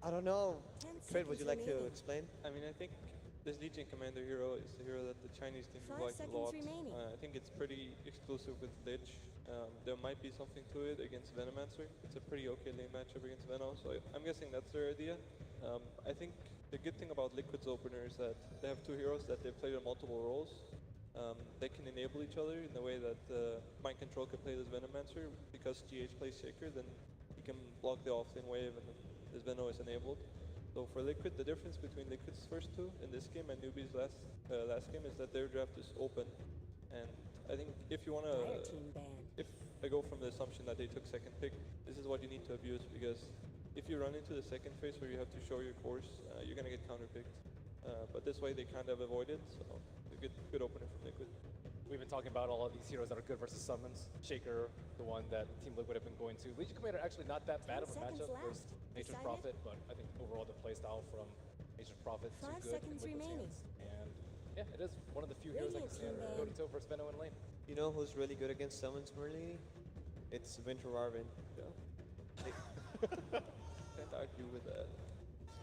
I don't know. Fred, would you like to explain? I mean, I think this Legion Commander hero is the hero that the Chinese team like a lot. I think it's pretty exclusive with Lich. There might be something to it against Venomancer. It's a pretty okay lane matchup against Venom, so I'm guessing that's their idea. I think the good thing about Liquid's opener is that they have two heroes that they play in multiple roles. They can enable each other in the way that Mind Control can play this Venomancer. Because GH plays Shaker, then he can block the offlane wave and this Venom is enabled. So for Liquid, the difference between Liquid's first two in this game and Newbie's last game is that their draft is open. And I think if you want to, if I go from the assumption that they took second pick, this is what you need to abuse, because if you run into the second phase where you have to show your course, you're going to get counterpicked. But this way they kind of avoid it, so a good opener from Liquid. We've been talking about all of these heroes that are good versus summons. Shaker, the one that Team Liquid have been going to. Legion Commander actually not that bad of a matchup versus Nature's Prophet, but I think overall the playstyle from Nature's Prophet is too good in Liquid's hands. And yeah, it is one of the few heroes that can stand toe to toe versus Venom in lane. You know who's really good against summons, Merly? It's Winter Warvin. Yeah. Can't argue with that.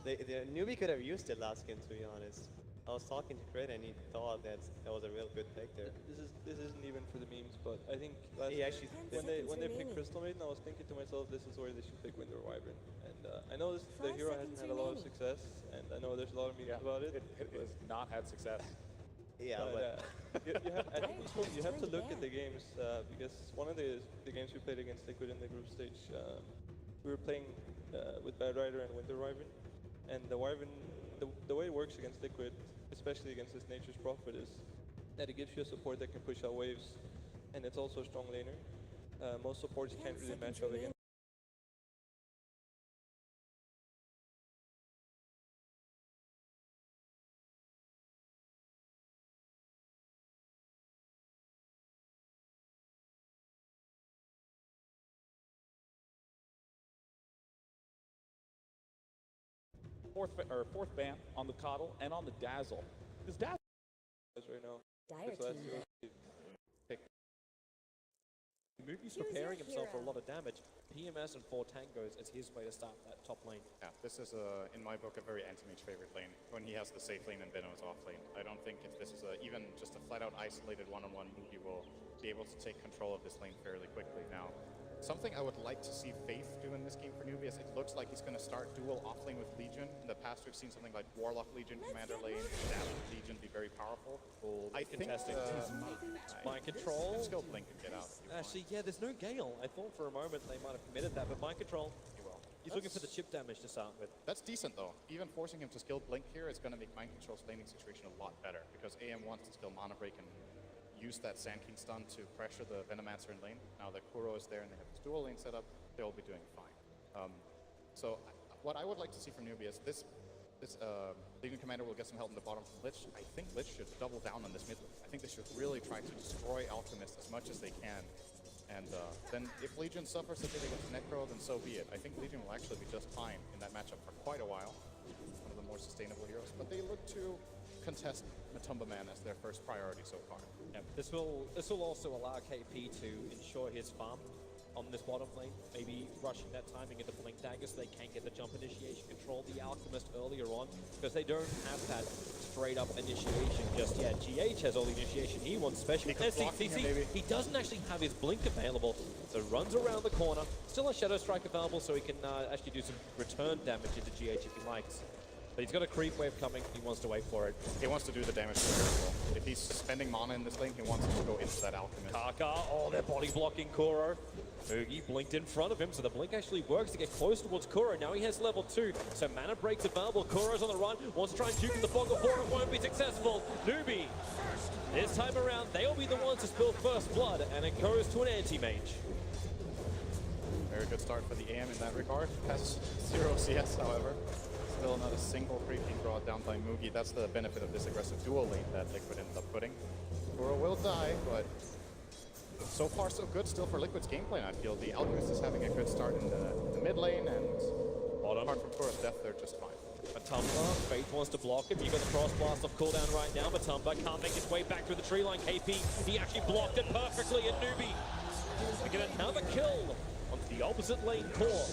The newbie could have used it last game, to be honest. I was talking to Fred and he thought that was a real good pick there. This isn't even for the memes, but I think last when they picked Crystal Maiden, I was thinking to myself, this is where they should pick Winter Wyvern. And I know the hero hasn't had a lot of success, and I know there's a lot of memes about it. It has not had success. Yeah, but I think you have to look at the games, because one of the games we played against Liquid in the group stage, we were playing with Bad Rider and Winter Wyvern, and the Wyvern, the way it works against Liquid, especially against this Nature's Prophet, is that it gives you a support that can push out waves, and it's also a strong laner. Most supports can't really match up against. Fourth ban on the Coddle and on the Dazzle. This Dazzle right now. Mookie's preparing himself for a lot of damage. PMS and 4 tangos is his way to start that top lane. Yeah, this is, in my book, a very anti-mage favorite lane, when he has the safe lane and Venom is off lane. I don't think if this is even just a flat-out isolated one-on-one, Mookie will be able to take control of this lane fairly quickly. Now, something I would like to see Faith do in this game for Newbie is it looks like he's going to start dual offlane with Legion. In the past, we've seen something like Warlock Legion, Commander lane, Dazzle Legion be very powerful. I think Mind Control. Let's go blink and get out. Actually, yeah, there's no Gale. I thought for a moment they might have committed that, but Mind Control, he's looking for the chip damage to start with. That's decent, though. Even forcing him to skill blink here is going to make Mind Control's laning situation a lot better, because AM wants to skill Mana Break and use that Sand King stun to pressure the Venomancer in lane. Now that Kuro is there and they have this dual lane set up, they'll be doing fine. So what I would like to see from Newbie is this Legion Commander will get some help in the bottom from Lich. I think Lich should double down on this mid lane. I think they should really try to destroy Alchemist as much as they can. And then if Legion suffers a bit against Necro, then so be it. I think Legion will actually be just fine in that matchup for quite a while. One of the more sustainable heroes. But they look to contest Matumba Man as their first priority so far. Yeah, this will also allow KP to ensure his farm on this bottom lane, maybe rushing that timing into Blink Dagger so they can get the jump initiation, control the Alchemist earlier on, because they don't have that straight up initiation just yet. GH has all the initiation he wants, especially SCCC. He doesn't actually have his Blink available, so runs around the corner. Still a Shadow Strike available, so he can actually do some return damage into GH if he likes. But he's got a creep wave coming, he wants to wait for it. He wants to do the damage to Miracle. If he's spending mana in this lane, he wants to go into that Alchemist. Kaka, oh, they're body blocking Kuro. Oogie blinked in front of him, so the blink actually works to get close towards Kuro. Now he has level 2, so mana breaks available. Kuro's on the run, wants to try and juke in the fog of war, it won't be successful. Newbie, this time around, they'll be the ones to spill first blood, and it goes to an anti-mage. Very good start for the AM in that regard. Has 0 CS, however. Still not a single creep being brought down by Mugi. That's the benefit of this aggressive dual lane that Liquid ended up putting. Kuro will die, but so far so good still for Liquid's game plan, I feel. The Alchemist is having a good start in the mid lane, and apart from Kuro's death, they're just fine. Matumba, Faith wants to block him. You got the cross blast off cooldown right now. Matumba can't make his way back through the tree line. KP, he actually blocked it perfectly, and Newbie to get another kill onto the opposite lane core.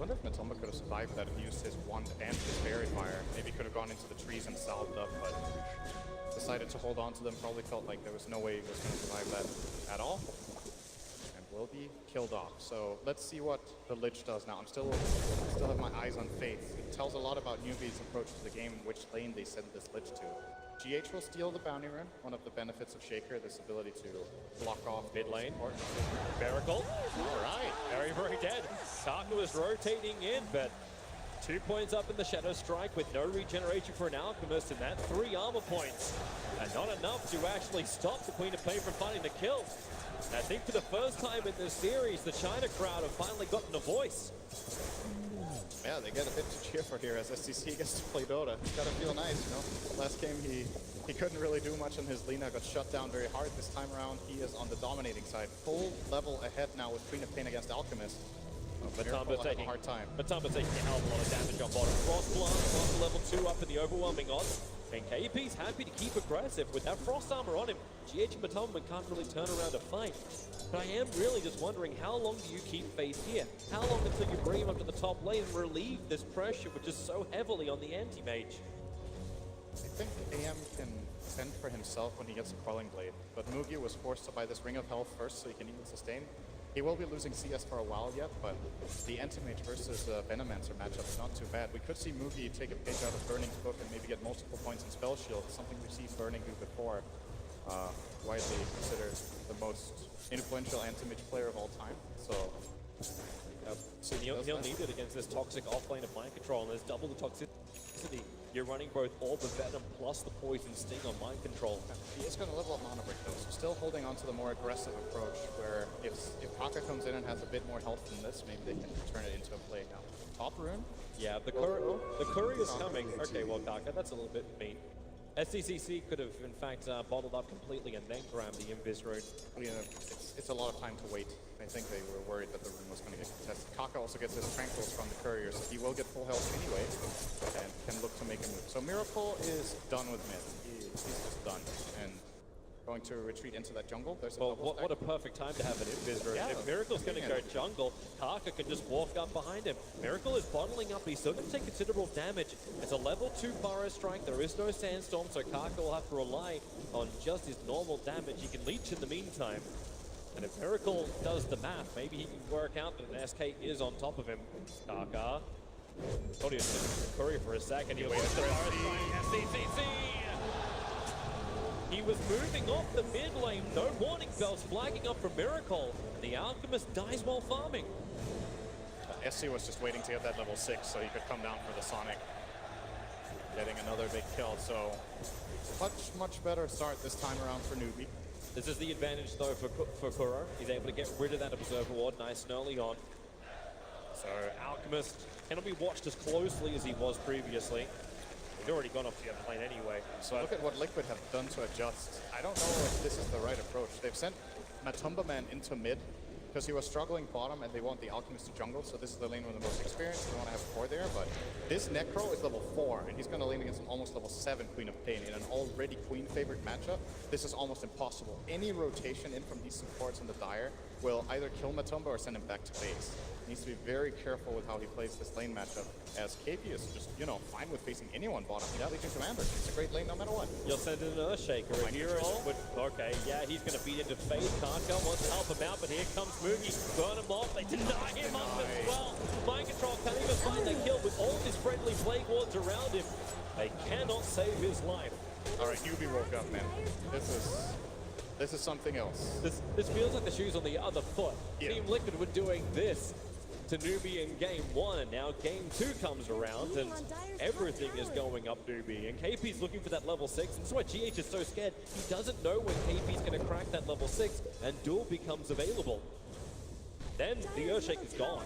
wonder if Matumba could have survived that and used his wand and his fairy fire. Maybe could have gone into the trees and salved up, but decided to hold on to them. Probably felt like there was no way he was going to survive that at all. And will be killed off. So let's see what the Lich does now. I still have my eyes on Faith. It tells a lot about Newbie's approach to the game, which lane they send this Lich to. GH will steal the bounty rune, one of the benefits of Shaker, this ability to block off Mid lane. Miracle. All right. Very, very dead. Taka was rotating in, but 2 points up in the Shadow Strike with no regeneration for an Alchemist, and that 3 armor points. And not enough to actually stop the Queen of Pain from finding the kill. And I think for the first time in this series, the China crowd have finally gotten a voice. Yeah, they get a bit to cheer for here as SCC gets to play Dota. It's gotta feel nice, you know? Last game he couldn't really do much on his Lina, got shut down very hard. This time around he is on the dominating side. Full level ahead now with Queen of Pain against Alchemist. Matumba taking a hard time. Matumba taking a hell of a lot of damage on bottom. Frost Blast on level 2 up in the overwhelming odds. And KP's happy to keep aggressive. With that Frost Armor on him, GH and Matumba can't really turn around a fight. But I am really just wondering, how long do you keep Faith here? How long until you bring him up to the top lane and relieve this pressure, which is so heavily on the anti-mage? I think AM can fend for himself when he gets a Crawling Blade, but Mugi was forced to buy this Ring of Health first so he can even sustain. He will be losing CS for a while yet, but the Anti-Mage versus Venomancer matchup is not too bad. We could see Mugi take a page out of Burning's book and maybe get multiple points in Spell Shield, something we've seen Burning do before. Widely considered the most influential Anti-Mage player of all time, so... So he'll need it against this toxic offlane of Mind Control, and there's double the toxicity. You're running both all the Venom plus the Poison Sting on Mind Control. He is going to level up Mana Break though, so still holding on to the more aggressive approach, where if Kaka comes in and has a bit more health than this, maybe they can turn it into a play now. Top rune? Yeah, the curry is coming. Okay, well, Kaka, that's a little bit mean. SCCC could have, in fact, bottled up completely and then grabbed the Invis rune. Yeah, it's a lot of time to wait. I think they were worried that the rune was going to get contested. Kaka also gets his Tranquils from the Courier, so he will get full health anyway, and can look to make a move. So Miracle is done with mid. He's just done. And going to retreat into that jungle. There's a what a perfect time to have an Invis rune. Yeah, if Miracle's going to go jungle, Kaka can just walk up behind him. Miracle is bottling up, but he's still going to take considerable damage. It's a level 2 Burrow Strike. There is no Sandstorm, so Kaka will have to rely on just his normal damage. He can leech in the meantime. And if Miracle does the math, maybe he can work out that an SK is on top of him. Kaka. Thought he was Courier for a second. He waited for SCCC. He was moving off the mid lane. No warning bells flagging up for Miracle. The Alchemist dies while farming. SC was just waiting to get that level 6 so he could come down for the Sonic. Getting another big kill, so much better start this time around for Newbie. This is the advantage, though, for Kuro. He's able to get rid of that Observer Ward nice and early on. So Alchemist cannot be watched as closely as he was previously. He'd already gone off the other lane anyway. So look at what Liquid have done to adjust. I don't know if this is the right approach. They've sent Matumba Man into mid because he was struggling bottom and they want the Alchemist to jungle, so this is the lane with the most experience. They want to have 4 there, but this Necro is level 4 and he's going to lane against an almost level 7 Queen of Pain in an already Queen favored matchup. This is almost impossible. Any rotation in from these supports in the Dire will either kill Matumba or send him back to base. He needs to be very careful with how he plays this lane matchup, as KP is just, you know, fine with facing anyone bottom. Legion Commander, it's a great lane no matter what. You'll send in an Earthshaker. A hero would, okay, yeah, he's going to beat into Faith. Kanka wants to help him out, but here comes Mugi. Burn him off. They deny him up as well. Mind Control can't even find the kill with all his friendly Plague Wards around him. They cannot save his life. All right, Newbie woke up, man. This is something else. This feels like the shoes on the other foot. Yeah. Team Liquid were doing this to Newbie in game 1, and now game 2 comes around, and everything is going up Newbie. And KP's looking for that level 6, and that's why GH is so scared. He doesn't know when KP's going to crack that level 6, and Duel becomes available. Then the Earthshaker's gone.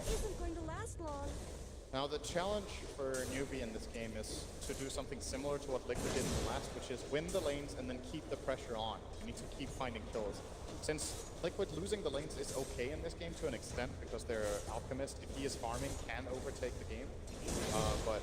Now the challenge for Newbie in this game is to do something similar to what Liquid did in the last, which is win the lanes and then keep the pressure on. You need to keep finding kills. Since Liquid losing the lanes is okay in this game to an extent because their Alchemist, if he is farming, can overtake the game. But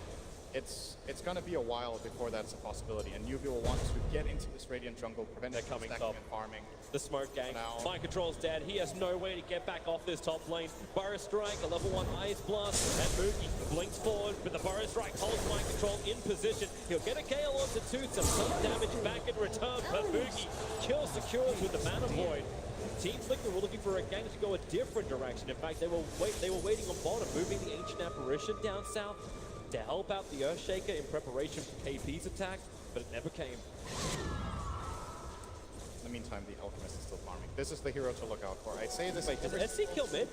it's going to be a while before that's a possibility, and Newbie will want to get into this Radiant jungle, prevent it from coming stacking top. and farming. The smoke gang. Now- Mind control's dead. He has no way to get back off this top lane. Burrow Strike, a level 1 Ice Blast, and Mookie blinks forward, but the Burrow Strike holds Mind Control in position. He'll get a Gale onto Toots and some damage back in return, but Mookie kills secures with the Mana Void. Team Liquid were looking for a gang to go a different direction. In fact, they were waiting on bottom, moving the Ancient Apparition down south to help out the Earthshaker in preparation for KP's attack, but it never came. In the meantime, the Alchemist is still farming. This is the hero to look out for. I say this. Wait, does SC kill mid?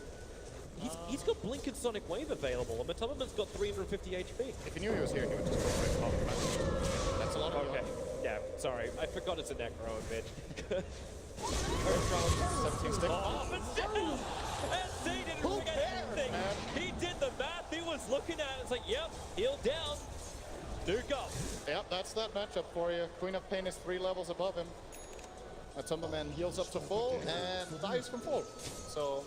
He's got Blink and Sonic Wave available, and Matomaman's got 350 HP. If he knew he was here, he would just go right top of the match. That's a lot of Okay, yeah, sorry. I forgot it's a Necro mid. First round, 17 stick. Oh, but still, SC didn't forget anything. man? He did the math. He was looking at it. It's like, yep, heal down. Duke up. Yep, that's that matchup for you. Queen of Pain is 3 levels above him. Atumbaman heals up to full and dies from full. So,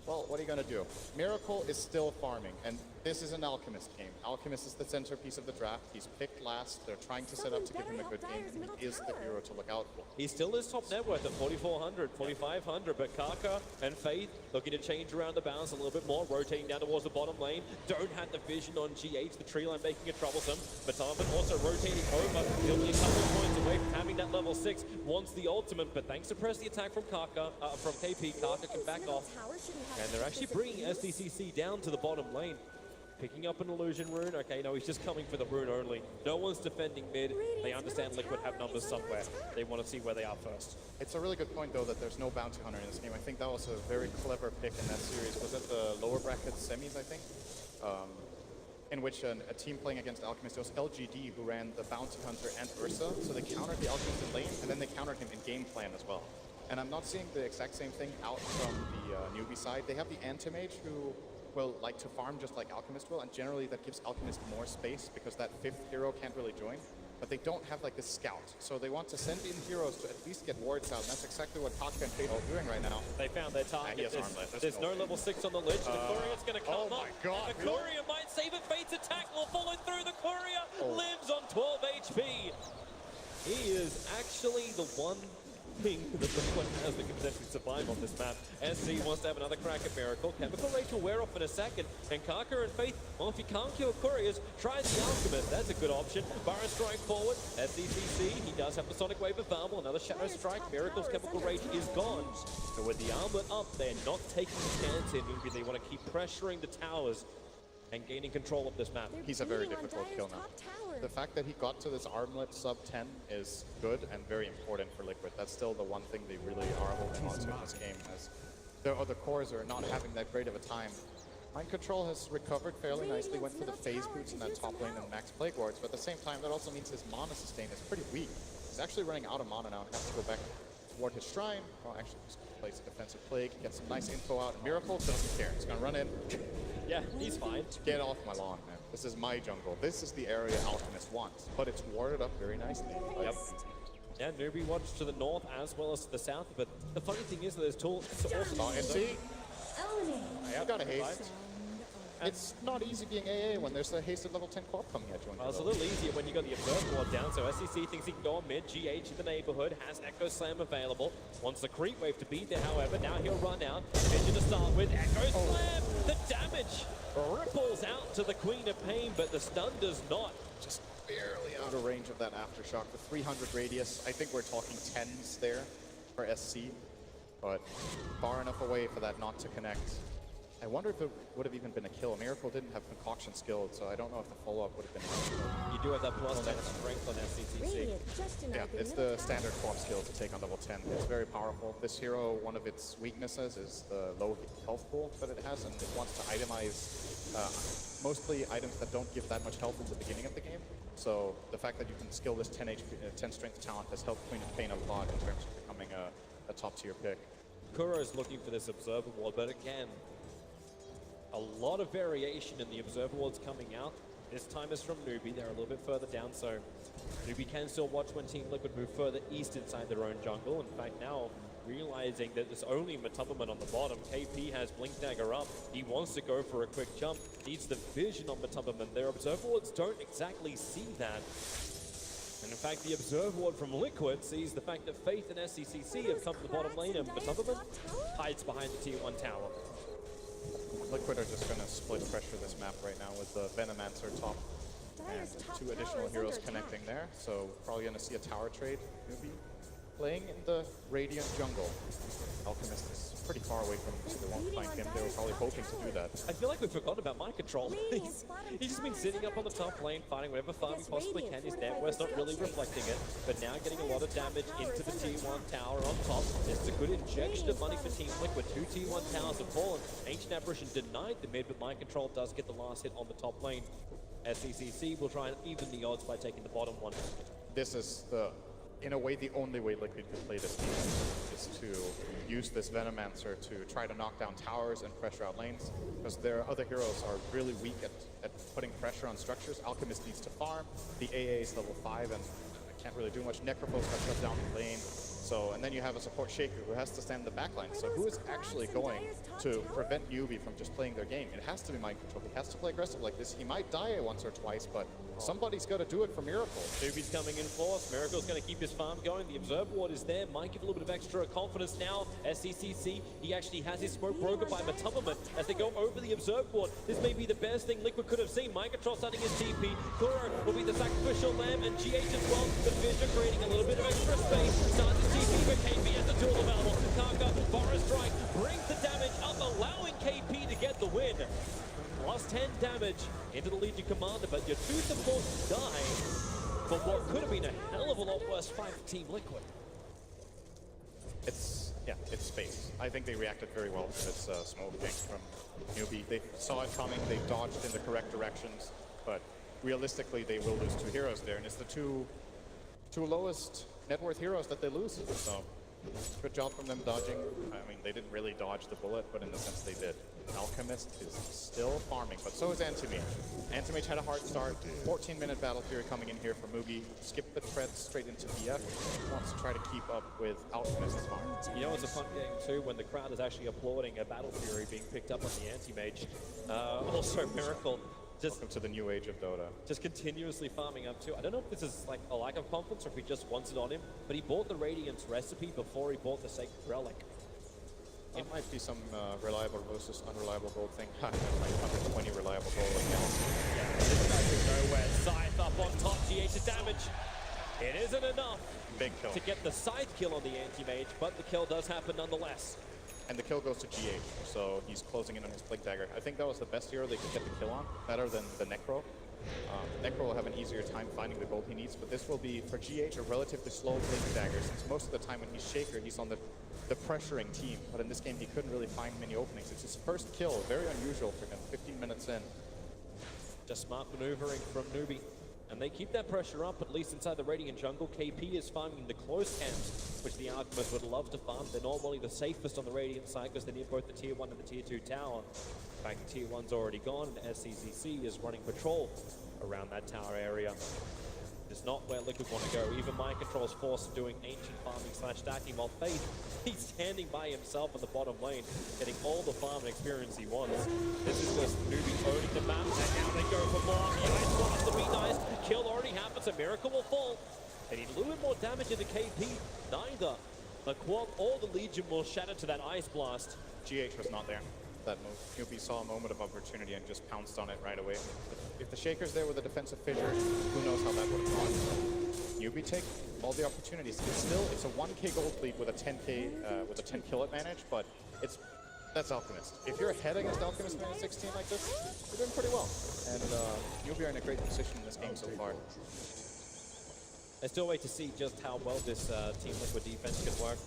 well, what are you going to do? Miracle is still farming, and this is an Alchemist game. Alchemist is the centerpiece of the draft. He's picked last. They're trying to set up to give him a good game, and he is the hero to look out for. He still is top net worth at 4,400, 4,500, but Kaka and Faith looking to change around the balance a little bit more, rotating down towards the bottom lane. Don't have the vision on GH, the tree line making it troublesome. But Tarvin also rotating over. He'll be a couple of points away from having that level 6, wants the ultimate, but thanks to press the attack from Kaka, from KP, Kaka can back off. And they're actually bringing SDCC down to the bottom lane. Picking up an illusion rune. Okay, no, he's just coming for the rune only. No one's defending mid. They understand Liquid have numbers somewhere. They want to see where they are first. It's a really good point, though, that there's no bounty hunter in this game. I think that was a very clever pick in that series. Was it the lower bracket semis, I think? In which a team playing against Alchemist, it was LGD who ran the bounty hunter and Ursa. So they countered the Alchemist in lane, and then they countered him in game plan as well. And I'm not seeing the exact same thing out from the newbie side. They have the Anti-Mage who will like to farm just like Alchemist will, and generally that gives Alchemist more space because that 5th hero can't really join. But they don't have like the scout, so they want to send in heroes to at least get wards out, and that's exactly what Kaka and Fate are doing right now. They found their target. he has armlet. There's no level 6 on the ledge. The Courier's going to come oh up. my God, And the Courier might save it. Fate's attack will follow through. The Courier lives on 12 HP. He is actually the one thing that Liquid has that can potentially survive on this map. SC wants to have another crack at Miracle. Chemical Rage will wear off in a second. And Kaka and Faith, well, if you can't kill Couriers, try the Alchemist. That's a good option. Burrow Strike forward. SCCC, he does have the Sonic Wave available. Another Shadow Strike. Miracle's Chemical Rage is gone. So with the armlet up, they're not taking a chance in Newbie. They want to keep pressuring the towers and gaining control of this map. He's a very difficult kill now. The fact that he got to this armlet sub 10 is good and very important for Liquid. That's still the one thing they really are holding on to in this game, as the other cores are not having that great of a time. Mind Control has recovered fairly nicely, went for the phase boots in that top lane and max plague wards, but at the same time that also means his mana sustain is pretty weak. He's actually running out of mana now and has to go back toward his shrine. Well, actually, just place a defensive plague, get some nice info out, and Miracle doesn't care. He's gonna run in. Yeah, he's fine. Get off my lawn, man. This is my jungle. This is the area Alchemist wants, but it's warded up very nicely. Yep. Yeah, Newbie watched to the north as well as to the south, but the funny thing is that there's tools also... And see? You got a haste. It's not easy being AA when there's a hasted level 10 co-op coming at you. Well, it's a little easier when you got the Observer Ward down, so SCC thinks he can go on mid. GH in the neighborhood has Echo Slam available. Wants the creep wave to beat there, however. Now he'll run out. Vision to start with. Echo Slam! The damage ripples out to the Queen of Pain, but the stun does not. Just barely out of range of that Aftershock. The 300 radius, I think we're talking 10s there for SC, but far enough away for that not to connect. I wonder if it would have even been a kill. Miracle didn't have concoction skilled, so I don't know if the follow-up would have been enough. You do have that plus 10 strength on SCTC. Yeah, it's the standard co-op skill to take on level 10. It's very powerful. This hero, one of its weaknesses is the low health pool that it has, and it wants to itemize mostly items that don't give that much health in the beginning of the game. So the fact that you can skill this 10 strength talent has helped Queen of Pain a lot in terms of becoming a top-tier pick. Kuro is looking for this Observer Ward, but again, a lot of variation in the Observer Wards coming out. This time is from Newbie. They're a little bit further down, so Newbie can still watch when Team Liquid move further east inside their own jungle. In fact, now realizing that there's only Matubberman on the bottom. KP has Blink Dagger up. He wants to go for a quick jump. Needs the vision on Matubberman. Their Observer Wards don't exactly see that. And in fact, the Observer Ward from Liquid sees the fact that Faith and SCCC have come to the bottom lane, and Matubberman hides behind the Tier 1 tower. Liquid are just going to split pressure this map right now with the Venomancer top and 2 additional heroes connecting there. So probably going to see a tower trade. Newbie playing in the Radiant jungle. Alchemist is pretty far away from him, so they won't flank him. They were probably hoping to do that. I feel like we forgot about mind control. He's just been sitting up on the top lane, fighting whatever farm he possibly can. His network's not really reflecting it, but now getting a lot of damage into the Tier 1 tower on top. This is a good injection of money for Team Liquid. 2 Tier 1 towers have fallen. Ancient Apparition denied the mid, but mind control does get the last hit on the top lane. SCCC will try and even the odds by taking the bottom one. This is in a way, the only way Liquid can play this game is to use this Venomancer to try to knock down towers and pressure out lanes, because their other heroes are really weak at putting pressure on structures. Alchemist needs to farm. The AA is level 5 and can't really do much. Necrophos got shut down the lane. So, and then you have a support Shaker who has to stand the backline. So who is actually going to prevent Newbie from just playing their game? It has to be mind control. He has to play aggressive like this. He might die once or twice, but somebody's got to do it for Miracle. Newbie's coming in force. Miracle's going to keep his farm going. The Observer Ward is there. Might give a little bit of extra confidence now. SCCC, he actually has his smoke broken by Matubberman as they go over the Observer Ward. This may be the best thing Liquid could have seen. Mind control starting his TP. Kuro will be the sacrificial lamb, and GH as well. The Fissure creating a little bit of extra space. Starts his TP, but KP has the tool available. Kaka, Forest Strike brings the damage up, allowing KP to get the win. Plus 10 damage into the Legion Commander, but your 2 supports die for what could have been a hell of a lot worse fight for Team Liquid. It's space. I think they reacted very well to this smoke gank from Newbie. They saw it coming, they dodged in the correct directions, but realistically they will lose 2 heroes there, and it's the two lowest net worth heroes that they lose. So good job from them dodging. I mean, they didn't really dodge the bullet, but in the sense they did. Alchemist is still farming, but so is Antimage. Antimage had a hard start. 14-minute battle fury coming in here for Mugi. Skip the treads straight into BF. Wants to try to keep up with Alchemist's farm. You know, it's a fun game too when the crowd is actually applauding a battle fury being picked up on the Antimage. Also, Miracle. Welcome to the new age of Dota. Just continuously farming up too. I don't know if this is like a lack of confidence or if he just wants it on him, but he bought the Radiance recipe before he bought the Sacred Relic. It might be some reliable versus unreliable gold thing. Like 120 reliable gold right now. Yeah, this guy goes nowhere. Scythe up on top, GH's damage. It isn't enough Big kill. to get the side kill on the Anti-Mage, but the kill does happen nonetheless. And the kill goes to GH, so he's closing in on his Blink Dagger. I think that was the best hero they could get the kill on, better than the Necro. Necro will have an easier time finding the gold he needs, but this will be, for GH, a relatively slow Blink Dagger, since most of the time when he's Shaker, he's on the pressuring team. But in this game, he couldn't really find many openings. It's his first kill, very unusual for him, 15 minutes in. Just smart maneuvering from Newbie. And they keep that pressure up, at least inside the Radiant jungle. KP is farming the close camps, which the Alchemist would love to farm. They're normally the safest on the Radiant side because they need both the Tier 1 and the Tier 2 tower. In fact, the Tier 1's already gone, and SCCC is running patrol around that tower area. It's not where Liquid want to go. Even Mind Control's forced doing ancient farming / stacking, while Faith, he's standing by himself on the bottom lane, getting all the farming experience he wants. This is just Newbie owning the map, and now they go for more. The Ice Blast to be nice. Kill already happens, a Miracle will fall. They need a little bit more damage into KP. Neither the Quad or the Legion will shatter to that Ice Blast. GH was not there, that move. Newbie saw a moment of opportunity and just pounced on it right away. If the Shaker's there with a defensive fissure, who knows how that would have gone. Newbie take all the opportunities. It's a 1k gold lead with a 10k, with a 10 kill advantage, but that's Alchemist. If you're ahead against Alchemist in 16 like this, you're doing pretty well. And Newbie are in a great position in this game so far. I still wait to see just how well this Team Liquid defense can work.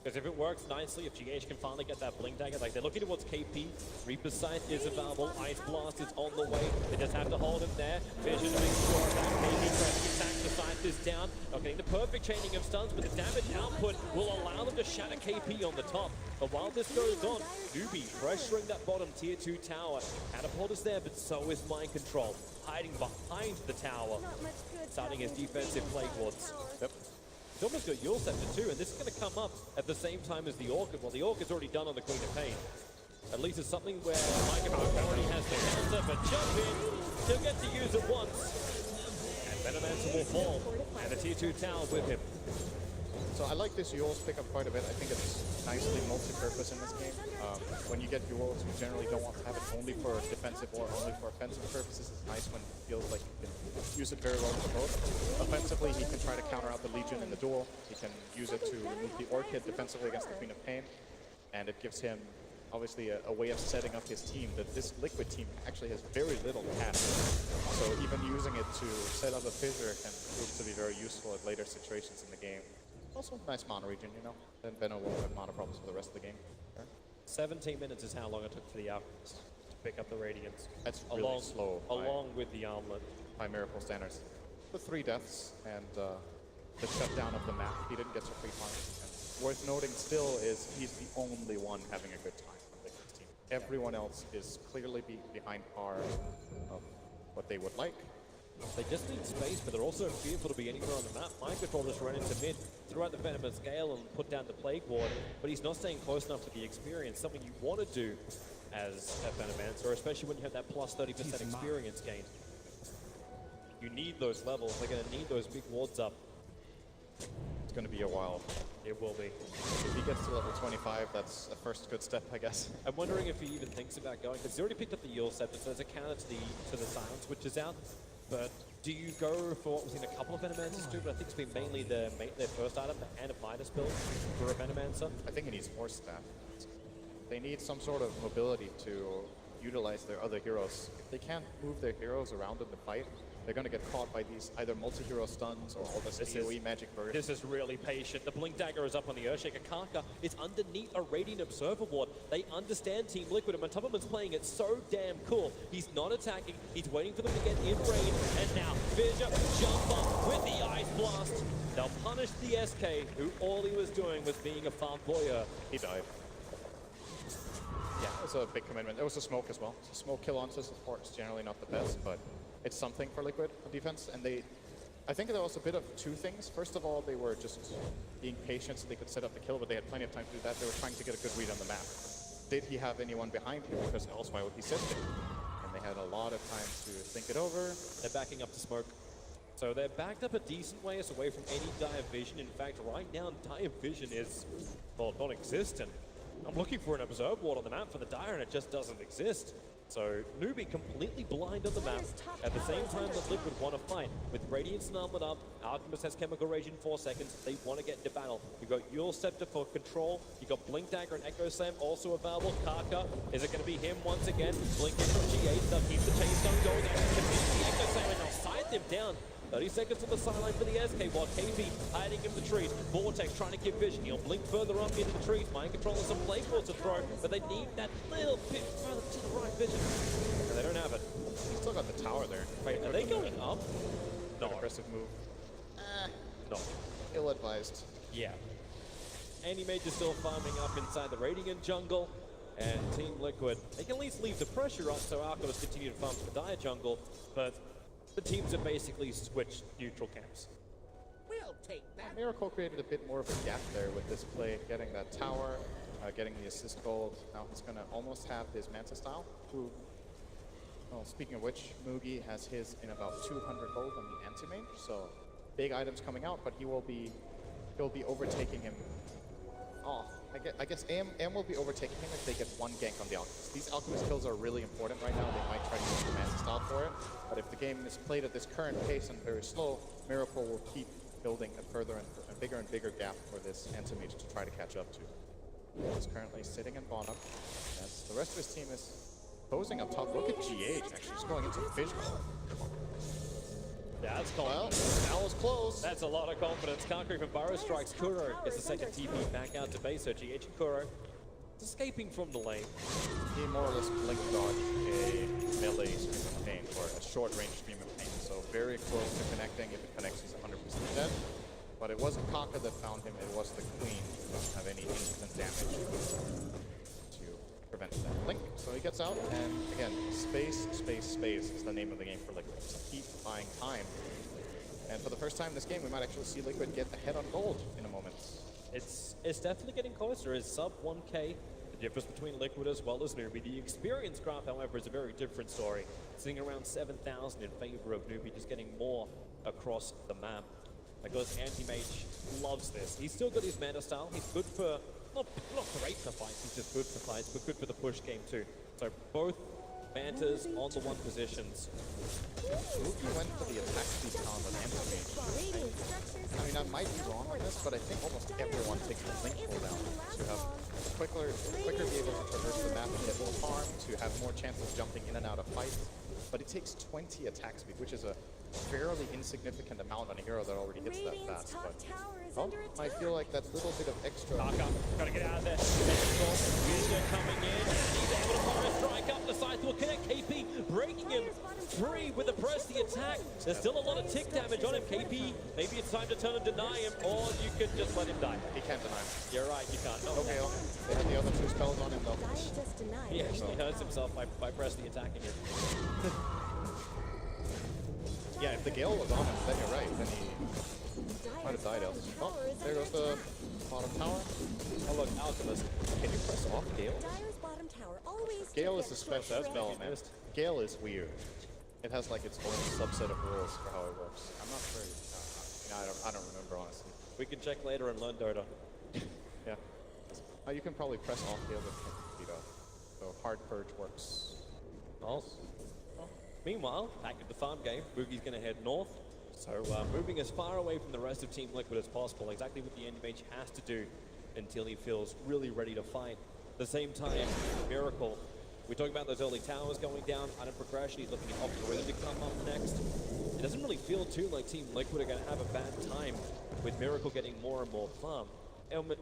Because if it works nicely, if GH can finally get that Blink Dagger, like they're looking towards KP, Reaper's Sight is available, Ice Blast is on the way, they just have to hold him there. Vision to make sure that KP tries to attack, the Scythe is down, not getting the perfect chaining of stuns, but the damage output will allow them to shatter KP on the top. But while this goes on, Newbie pressuring that bottom Tier 2 tower. Catapult is there, but so is Mind Control, hiding behind the tower, starting his defensive plague wards. Yep. He's almost got Yule Scepter too, and this is going to come up at the same time as the Orchid. Well, the Orchid's already done on the Queen of Pain. At least it's something where Microphone already has the counter, but jump in, he'll get to use it once. And Venomancer will fall, and the tier 2 tower with him. So I like this Yule's pickup quite a bit. I think it's nicely multi-purpose in this game. When you get Yule's, you generally don't want to have it only for defensive or only for offensive purposes. It's nice when it feels like you can use it very well for both. Offensively, he can try to counter out the Legion in the duel. He can use it to remove the Orchid defensively against the Queen of Pain. And it gives him, obviously, a way of setting up his team that this Liquid team actually has very little cast. So even using it to set up a fissure can prove to be very useful at later situations in the game. Also, nice mana regen, you know. Then Benno won't have mana problems for the rest of the game. Sure. 17 minutes is how long it took for the Alchemist to pick up the Radiance. That's really slow. Along with the Armlet. By Miracle standards. With 3 deaths and the shutdown of the map, he didn't get to free farms. And worth noting still is he's the only one having a good time on Liquid's team. Everyone else is clearly behind par of what they would like. They just need space, but they're also fearful to be anywhere on the map. Mind Control just run into mid, threw out the Venomous Gale and put down the Plague Ward, but he's not staying close enough to the experience, something you want to do as a Venomancer, especially when you have that plus 30% experience gain. You need those levels. They're going to need those big wards up. It's going to be a while. It will be. If he gets to level 25, that's a first good step, I guess. I'm wondering if he even thinks about going, because he's already picked up the Yule Scepter, so there's a counter to the Silence, which is out. But do you go for what we've seen a couple of Venomancers do, but I think it's been mainly their first item, the Hand of Midas build for a Venomancer? I think he needs more staff. They need some sort of mobility to utilize their other heroes. If they can't move their heroes around in the fight, they're going to get caught by these either multi-hero stuns or all this AoE magic burst. This is really patient. The Blink Dagger is up on the Earthshaker. Karka is underneath a Radiant Observer Ward. They understand Team Liquid, and Matubberman's playing it so damn cool. He's not attacking. He's waiting for them to get in range. And now, Fissure jump up with the Ice Blast. They'll punish the SK, who all he was doing was being a farm voyeur. He died. Yeah, it was a big commitment. It was a smoke as well. So smoke kill onto support is generally not the best, but it's something for Liquid on defense. And I think there was a bit of two things. First of all, they were just being patient so they could set up the kill, but they had plenty of time to do that. They were trying to get a good read on the map. Did he have anyone behind him? Because else why would he sit there? And they had a lot of time to think it over. They're backing up to smoke. So they're backed up a decent ways away from any dire vision. In fact, right now, dire vision is, well, non-existent. I'm looking for an observe ward on the map for the dire, and it just doesn't exist. So Newbie completely blind on the map at the same time that Liquid want to fight. With Radiance and Armlet up, Alchemist has Chemical Rage in 4 seconds. They want to get into battle. You've got Yule Scepter for control. You've got Blink Dagger and Echo Slam also available. Karka, is it going to be him once again? Blink in from G8, they'll keep the chase gun going. And can beat the Echo Slam, and they'll side them down. 30 seconds on the sideline for the SK, while KP hiding in the trees. Vortex trying to give vision. He'll blink further up into the trees. Mind Control has some Plague Balls to throw, but they need that little bit further to the right vision. And they don't have it. He's still got the tower there. Wait, are they going up? No. Aggressive move. No. Ill-advised. Yeah. Anti-Mage is still farming up inside the Radiant jungle. And Team Liquid, they can at least leave the pressure up so Alchemist continue to farm for Dire jungle, but the teams have basically switched neutral camps. We'll take that. Miracle created a bit more of a gap there with this play, getting that tower, getting the assist gold. Now he's going to almost have his Manta style. Well, speaking of which, Mugi has his in about 200 gold on the anti-mage, so big items coming out, but he'll be overtaking him. Oh, I guess AM will be overtaking him if they get one gank on the Alchemist. These Alchemist kills are really important right now. They might try to use the Manta style for it, but if the game is played at this current pace and very slow, Miracle will keep building a bigger and bigger gap for this anti-mage to try to catch up to. He's currently sitting in bottom, as the rest of his team is posing up top. Look at GH actually just going into the fish. Yeah, that's Well, confidence. that was close. That's a lot of confidence. Concrete from Burrow strikes. Kuro is the second TP back out to base. So GH and Kuro escaping from the lane. He more or less blink dodged a melee stream of pain, or a short range stream of pain. So very close to connecting. If it connects, he's 100% dead. But it wasn't Kaka that found him, it was the Queen who doesn't have any instant damage to prevent that blink. So he gets out, and again, space is the name of the game for Liquid. Just keep buying time. And for the first time in this game, we might actually see Liquid get ahead on gold in a moment. It's definitely getting closer. It's sub 1K. The difference between Liquid as well as Newbie. The experience graph, however, is a very different story. Sitting around 7,000 in favor of Newbie, just getting more across the map. Because Anti-Mage loves this. He's still got his mana style. He's good for, not great for fights, he's just good for fights, but good for the push game too. So both Banters on the one positions. Mookie went for the attack speed count on Anti-Mage. I mean, I might be wrong on this, but I think almost everyone takes the blink cooldown to have quicker be able to traverse the map and get more farm, to have more chance of jumping in and out of fights. But it takes 20 attack speed, which is a fairly insignificant amount on a hero that already hits that fast. But I feel like that little bit of extra. Gotta get out of there. Vision coming in. He's able to fire a strike up the side will connect. KP breaking him free with the press the attack. There's still a lot of tick damage on him. KP, maybe it's time to turn and deny him, or you can just let him die. He can't deny him. You're right, you can't. No. Okay, they had the other two spells on him though. He actually hurts himself by press the attacking him. Yeah, if the Gale was on him, then you're right. Then he might have died else. Oh, there goes the bottom tower. Oh look, Alchemist. Can you press off Gale? Gale is a special spell, man. Gale is weird. It has like its own subset of rules for how it works. I'm not sure. I don't remember honestly. We can check later and learn Dota. Yeah. You can probably press off Gale but can't beat up. So hard purge works. Oh. Meanwhile, back at the farm game, Boogie's going to head north. So moving as far away from the rest of Team Liquid as possible, exactly what the Anti-Mage has to do until he feels really ready to fight. At the same time, Miracle, we're talking about those early towers going down, item progression, he's looking at Optimism to come up next. It doesn't really feel too like Team Liquid are going to have a bad time with Miracle getting more and more farm.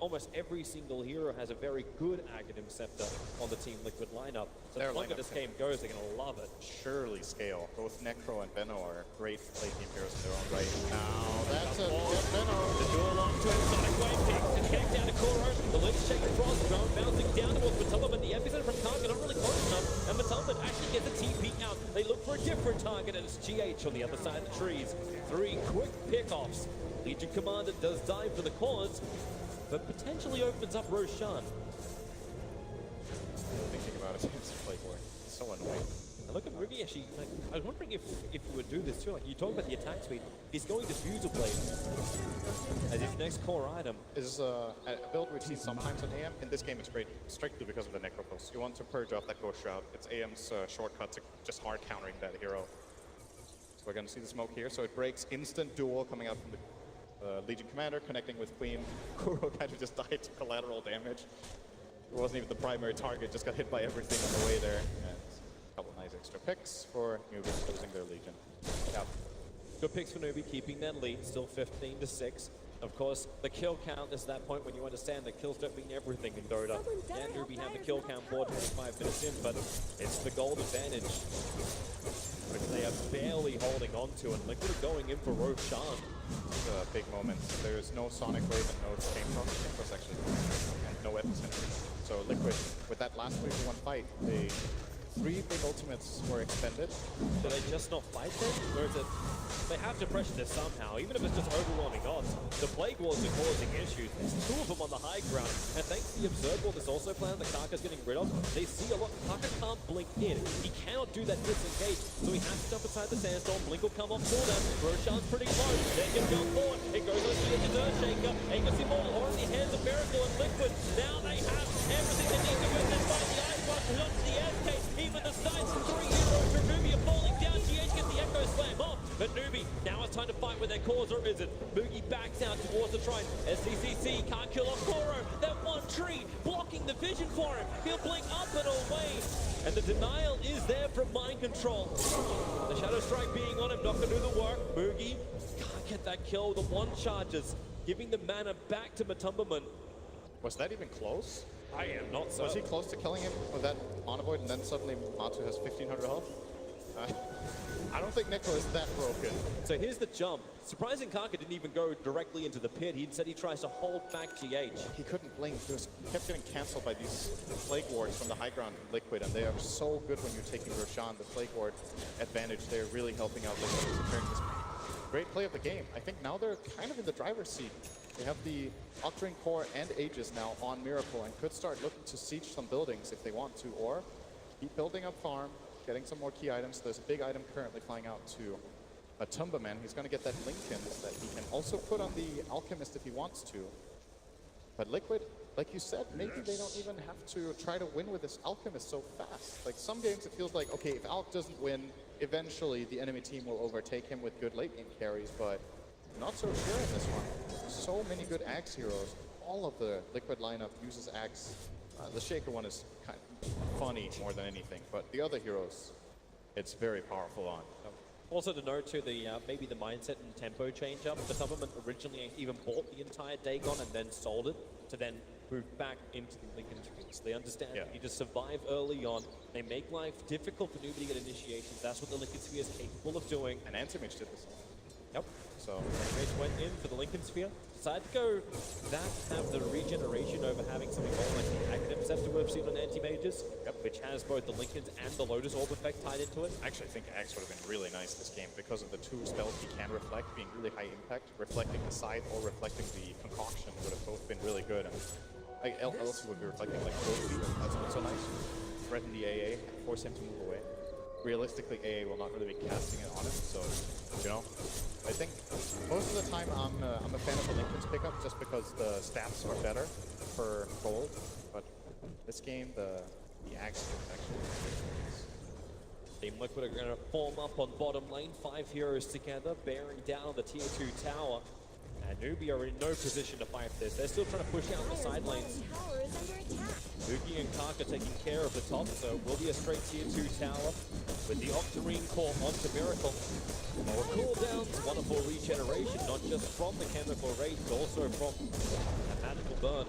Almost every single hero has a very good Aghanim Scepter on the Team Liquid lineup. So the longer this game goes, they're going to love it. Surely scale. Both Necro and Benno are great late game heroes in their own right. Now, that's a Benno. The duel along to him, Sonic Wave picks and kick down to Koro. The Lynx shaking cross, drone bouncing down towards Matumba, but the epicenter from Karka not really close enough. And Matumba actually gets a TP out. They look for a different target, and it's GH on the other side of the trees. 3 quick pickoffs. Legion Commander does dive for the cause, but potentially opens up Roshan. Thinking about it, it's Playboy. It's so annoying. And look at Ruby actually, like, I was wondering if he would do this too. Like, you talk about the attack speed, he's going Diffusal Blade as his next core item. This is a build we've seen sometimes in AM. In this game, it's great strictly because of the Necropulse. You want to purge off that Ghost Shroud. It's AM's shortcut to just hard countering that hero. So we're going to see the smoke here. So it breaks instant duel coming out from the Legion Commander connecting with Queen. Kuro kind of just died to collateral damage. It wasn't even the primary target, just got hit by everything on the way there. And a couple nice extra picks for newbies losing their Legion. Yeah. Good picks for Newbie, keeping that lead, still 15-6. Of course, the kill count is that point when you understand that kills don't mean everything in Dota. And Newbie have the kill count board 25 minutes in, but it's the gold advantage, which they are barely holding on to, and Liquid are going in for Roshan. It's a big moment. There's no Sonic Wave and no Chain Cross actually, and no epicenter. So Liquid, with that last 3v1 fight, the 3 big ultimates were expended. Do they just not fight them? Or is it, they have to pressure this somehow, even if it's just overwhelming odds. The Plague Wars are causing issues. There's 2 of them on the high ground, and thanks to the Absurd Wall that's also planned that Karka's getting rid of, they see a lot. Karka can't blink in. He cannot do that disengage, so he has to jump inside the sandstorm. Blink will come off cooldown. Roshan's pretty low. They can go forward. It goes on to the Earthshaker. Aegis Immortal or in the hands of Miracle and Liquid. Now they have everything they need to win this fight. The Ice Blast is onto the SK. Even the sights, 3 heroes from Newbie are falling down. GH gets the Echo Slam off. But Newbie, now it's time to fight with their cause, or is it? Boogie backs out towards the Shrine. SCCC can't kill off Koro. That one tree blocking the vision for him. He'll blink up and away. And the denial is there from Mind Control. The Shadow Strike being on him, not going to do the work. Boogie can't get that kill. The 1 charges, giving the mana back to Matumbaman. Was that even close? I am not so. Was he close to killing him with that Monovoid, and then suddenly Matu has 1500 health? I don't think Necro is that broken. So here's the jump. Surprising Karka didn't even go directly into the pit. He said he tries to hold back GH. He couldn't blink. He kept getting cancelled by these Plague Wards from the high ground Liquid, and they are so good when you're taking Roshan. The Plague Ward advantage there really helping out Liquid to turn this great play of the game. I think now they're kind of in the driver's seat. They have the Octarine Core and Aegis now on Miracle and could start looking to siege some buildings if they want to, or keep building up farm, getting some more key items. There's a big item currently flying out to a Tumberman. He's going to get that Lincolns that he can also put on the Alchemist if he wants to. But Liquid, like you said, maybe they don't even have to try to win with this Alchemist so fast. Like some games it feels like, okay, if Alch doesn't win, eventually the enemy team will overtake him with good late game carries, but not so sure in this one. So many good Axe heroes. All of the Liquid lineup uses Axe. The Shaker one is kind of funny more than anything, but the other heroes, it's very powerful on. Also to note too, maybe the mindset and tempo change up. For some of them originally even bought the entire Dagon and then sold it to then move back into the Lincoln Spheres. They understand that you just survive early on. They make life difficult for newbie to get initiations. That's what the Lincoln Sphere is capable of doing. And Anti-Mage did this. Yep. So Anti-Mage went in for the Lincoln Sphere. Decided to go that have the regeneration over having something more like the Aghanim Scepter we've seen on Anti-Mages, which has both the Lincolns and the Lotus Orb effect tied into it. I actually think Axe would have been really nice this game because of the two spells he can reflect being really high impact. Reflecting the Scythe or reflecting the Concoction would have both been really good. And else would be reflecting like both feet. That's what's so nice. Threaten the AA, force him to move away. Realistically, AA will not really be casting it on him, so, you know. I think most of the time I'm a fan of the Lincoln's pickup just because the stats are better for gold, but this game, the Axe is actually Team Liquid are going to form up on bottom lane, 5 heroes together, bearing down the tier 2 tower. And Newbie are in no position to fight this. They're still trying to push out the side lanes. Mookie and Kaka taking care of the top, so it will be a straight tier 2 tower with the Octarine Core onto Miracle. More cooldowns, wonderful regeneration, not just from the chemical rage, but also from a magical burn.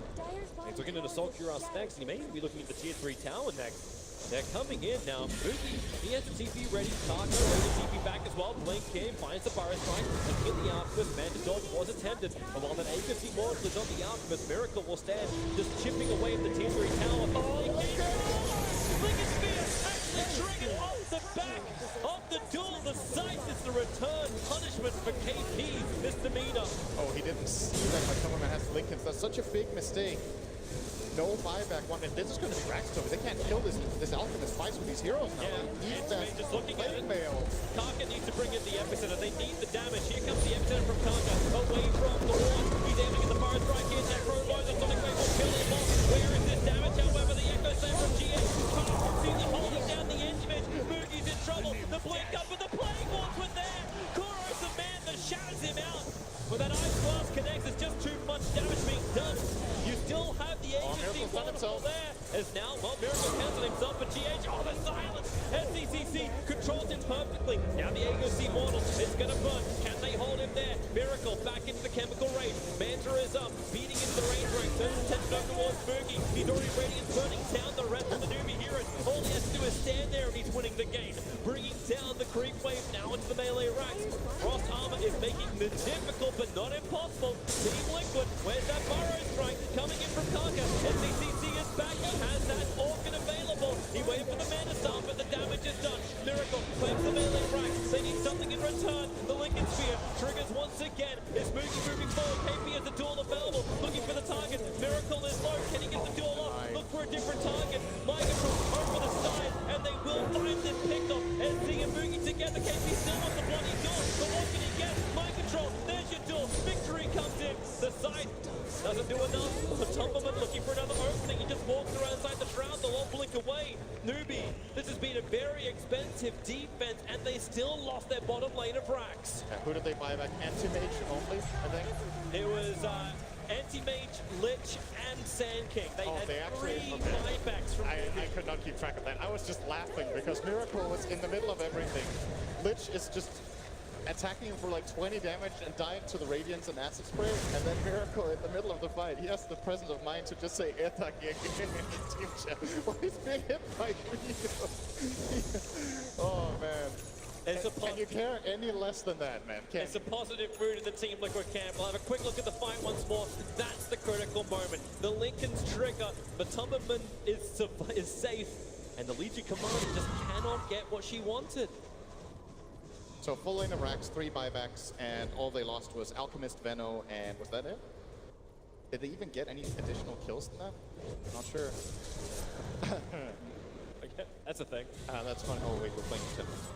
He's looking at Assault Cuirass next, and he may even be looking at the tier 3 tower next. They're coming in now. Mookie, he has the TP ready. Kaka ready to TP back as well. Blink in, finds the Burrow Strike, and hit the Alchemist. Man to dodge was attempted. And while that Aegis Immortal is on the Alchemist, Miracle will stand, just chipping away at the tier 3 tower. Lincoln Sphere actually triggered off the back of the duel. The Scythe is the return punishment for KP's misdemeanor. Oh, he didn't see that my Tumberman has Lincolns. That's such a big mistake. No buyback one, and this is going to be Rackstone. They can't kill this Alchemist fights with these heroes now. Yeah, just looking at it. Mail. Kaka needs to bring in the epicenter. They need the damage. Here comes the epicenter from Kaka, away from the wall. He's aiming at the fire strike here. That crowbar, the Sonic Wave will kill him off. Where is this damage? However, the Echo Slam from GX seems to holding down the Anti-Mage. Moogie's in trouble. The blink up, but the Plague Walks were there. Kuro's the man that shatters him out. When that Ice Blast connects, it's just too much damage being done. You still have the agency wonderful there. As now, well, Miracle cancelled himself, but GH, oh, the silence! SCCC controls him perfectly. Now the Aegis Immortal is going to burn. Can they hold him there? Miracle back into the chemical rage. Manta is up, beating into the range rank. Turns attention over towards Moogie. He's already Radiant burning down the rest of the newbie heroes. All he has to do is stand there and he's winning the game. Bringing down the creep wave now into the melee ranks. Frost Armor is making this difficult, but not impossible. Team Liquid, where's that Burrow Strike? Coming in from Kaka. SCCC is back. He has that organ available. He waited for the mana star, but the damage is done. Miracle claims the melee rank. They need something in return. The Lincoln Sphere triggers once again. Is Moogie moving forward? KP has the duel available. Looking for the target. Miracle is low. Can he get the duel off? Look for a different target. Migatron over the side, and they will find this pickup. SC and Moogie together. KP still wants the bloody duel. But what can he get? Migatron, there's your duel. Victory comes in. The side doesn't do enough. The Tumberman looking for another opening. He just walks around inside the shroud. They'll all blink away. Newbie, this has been a very expensive defense, and they still lost their bottom lane of racks. Who did they buy back? Anti-Mage only, I think? It was Anti-Mage, Lich, and Sand King. They had three buybacks from I could not keep track of that. I was just laughing because Miracle was in the middle of everything. Lich is just attacking him for like 20 damage and dying to the Radiance and Acid Spray, and then Miracle in the middle of the fight, he has the presence of mind to just say Attack again in team chat while he's being hit by Rio. Oh man. Can you care any less than that, man? It's a positive route in the Team Liquid camp. We'll have a quick look at the fight once more. That's the critical moment. The Lincoln's trigger, the Tumberman is safe, and the Legion Commander just cannot get what she wanted. So full lane of racks, 3 buybacks, and all they lost was Alchemist, Veno, and was that it? Did they even get any additional kills than that? Not sure. Okay, that's a thing. That's fun. Oh wait, we're playing Simmons.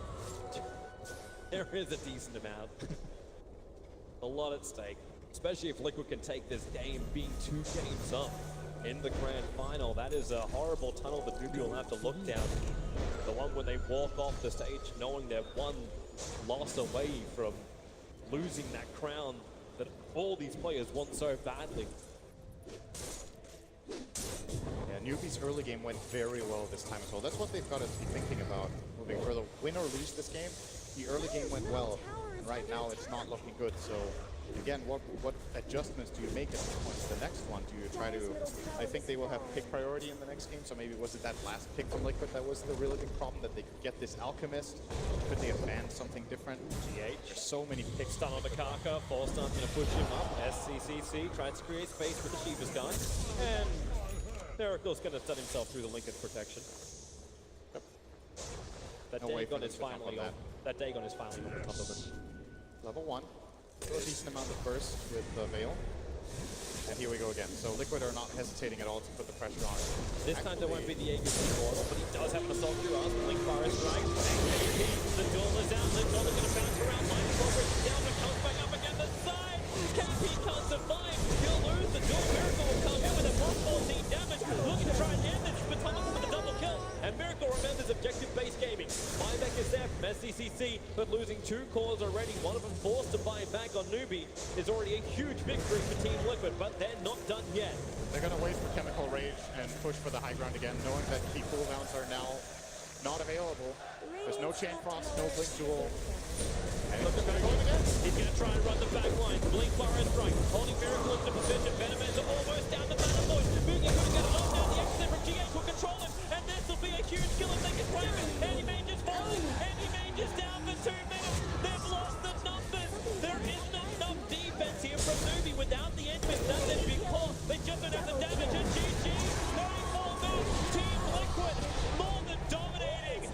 There is a decent amount. A lot at stake, especially if Liquid can take this game being 2 games up in the grand final. That is a horrible tunnel that Nubi will have to look down. The one when they walk off the stage knowing they're 1 loss away from losing that crown that all these players want so badly. Yeah, Newbie's early game went very well this time as well. That's what they've got to be thinking about moving further. Win or lose this game, the early game went well. And right now it's not looking good. So again, what adjustments do you make at this point? The next one, do you try to... I think they will have pick priority in the next game, so maybe was it that last pick from Liquid that was the really big problem, that they could get this Alchemist? Could they have banned something different? GH. There's so many picks. Stun on the Kaka, Fallstar's going to push him up. SCCC tries to create space with the Shiva's gun. And Miracle's going to stun himself through the Lincoln protection. That No way for Dagon them is to jump finally on on. That Dagon is finally on the top of it. Level 1. Still a decent amount of burst with the Veil. And here we go again. So Liquid are not hesitating at all to put the pressure on. This time there won't be the Aegis portal, but he does have an assault through us. Blink fire strike. The duel is out. The duel is going to bounce around. Mind progress down, but comes back up again the side. KP can't survive. He'll lose the duel. Miracle will come in with a plus 14 damage. Looking to try and end this. Potomac with a double kill. And Miracle remembers objective-based gaming. Buyback is there from SCCC, but losing 2 cores already, one of them forced to buy back on Newbie, is already a huge victory for Team Liquid, but they're not done yet. They're going to wait for Chemical Rage and push for the high ground again, knowing that key cooldowns are now not available. There's no Chain Frost, no Blink Duel. And he's going to go in again. He's going to try and run the back line. Blink fire and strike. Holding Miracle into position. Venomans are almost down the mana point. Moogie couldn't get it off down the exit from GH will control him. And this will be a huge kill if they can grab it. Anti-Mage is falling. Anti-Mage is down for 2 minutes. They've lost the numbers. There isn't enough defense here from Newbie without the entrance. That's their big call. They just don't have the damage. And GG, 34 minutes. Team Liquid more than dominating.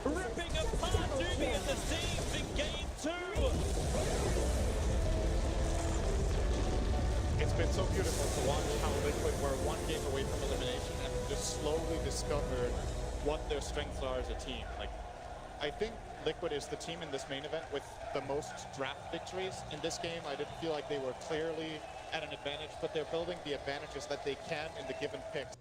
Ripping apart Newbie and the seams in game 2. It's been so beautiful to watch how Liquid were 1 game away from elimination and just slowly discovered what their strengths are as a team. Like, I think Liquid is the team in this main event with the most draft victories in this game. I didn't feel like they were clearly at an advantage, but they're building the advantages that they can in the given picks.